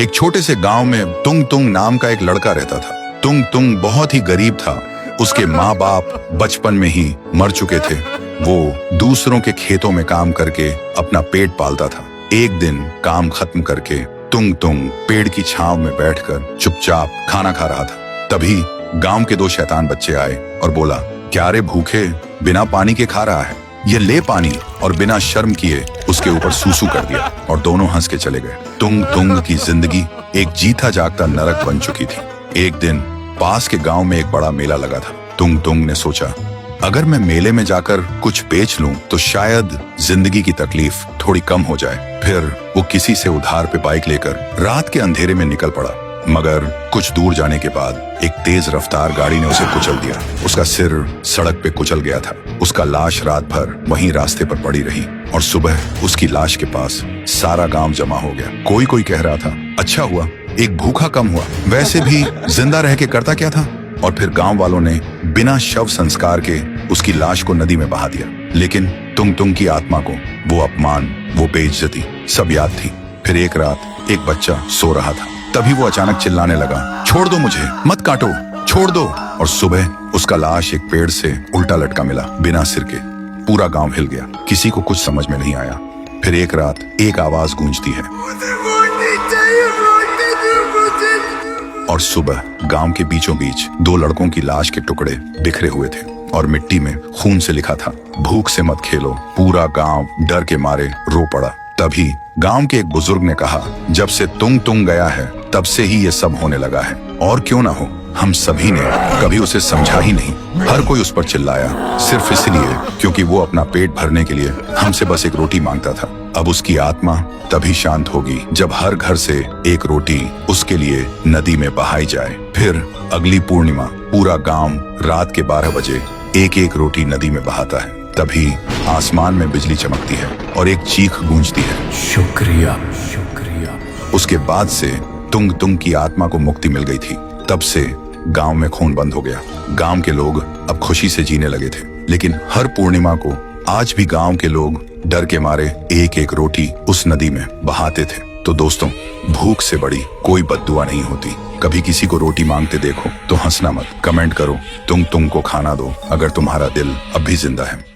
एक छोटे से गांव में तुंग तुंग नाम का एक लड़का रहता था। तुंग तुंग बहुत ही गरीब था। उसके माँ बाप बचपन में ही मर चुके थे। वो दूसरों के खेतों में काम करके अपना पेट पालता था। एक दिन काम खत्म करके तुंग तुंग पेड़ की छांव में बैठकर चुपचाप खाना खा रहा था। तभी गांव के दो शैतान बच्चे आए और बोला, क्या रे भूखे बिना पानी के खा रहा है, ये ले पानी। और बिना शर्म किए उसके ऊपर सूसू कर दिया और दोनों हंस के चले गए। तुंग तुंग की जिंदगी एक जीता जागता नरक बन चुकी थी। एक दिन पास के गांव में एक बड़ा मेला लगा था। तुंग तुंग ने सोचा, अगर मैं मेले में जाकर कुछ बेच लूं तो शायद जिंदगी की तकलीफ थोड़ी कम हो जाए। फिर वो किसी से उधार पे बाइक लेकर रात के अंधेरे में निकल पड़ा। मगर कुछ दूर जाने के बाद एक तेज रफ्तार गाड़ी ने उसे कुचल दिया। उसका सिर सड़क पे कुचल गया था। उसका लाश रात भर वहीं रास्ते पर पड़ी रही और सुबह उसकी लाश के पास सारा गांव जमा हो गया। कोई कोई कह रहा था, अच्छा हुआ एक भूखा कम हुआ, वैसे भी जिंदा रह के करता क्या था। और फिर गांव वालों ने बिना शव संस्कार के उसकी लाश को नदी में बहा दिया। लेकिन तुंग तुंग की आत्मा को वो अपमान, वो बेइज्जती सब याद थी। फिर एक रात एक बच्चा सो रहा था। तभी वो अचानक चिल्लाने लगा, छोड़ दो मुझे, मत काटो, छोड़ दो। और सुबह उसका लाश एक पेड़ से उल्टा लटका मिला, बिना सिर के। पूरा गांव हिल गया, किसी को कुछ समझ में नहीं आया। फिर एक रात एक आवाज गूंजती है और सुबह गांव के बीचों बीच दो लड़कों की लाश के टुकड़े बिखरे हुए थे और मिट्टी में खून से लिखा था, भूख से मत खेलो। पूरा गांव डर के मारे रो पड़ा। तभी गांव के एक बुजुर्ग ने कहा, जब से तुंग तुंग गया है तब से ही ये सब होने लगा है। और क्यों ना हो, हम सभी ने कभी उसे समझा ही नहीं। हर कोई उस पर चिल्लाया सिर्फ इसलिए क्योंकि वो अपना पेट भरने के लिए हमसे बस एक रोटी मांगता था। अब उसकी आत्मा तभी शांत होगी जब हर घर से एक रोटी उसके लिए नदी में बहाई जाए। फिर अगली पूर्णिमा पूरा गांव रात के 12 बजे एक एक रोटी नदी में बहाता है। तभी आसमान में बिजली चमकती है और एक चीख गूंजती है, शुक्रिया शुक्रिया। उसके बाद से तुंग तुंग की आत्मा को मुक्ति मिल गई थी। तब से गांव में खून बंद हो गया। गांव के लोग अब खुशी से जीने लगे थे। लेकिन हर पूर्णिमा को आज भी गांव के लोग डर के मारे एक एक रोटी उस नदी में बहाते थे। तो दोस्तों, भूख से बड़ी कोई बद्दुआ नहीं होती। कभी किसी को रोटी मांगते देखो तो हंसना मत, कमेंट करो, तुंग तुंग को खाना दो अगर तुम्हारा दिल अब भी जिंदा है।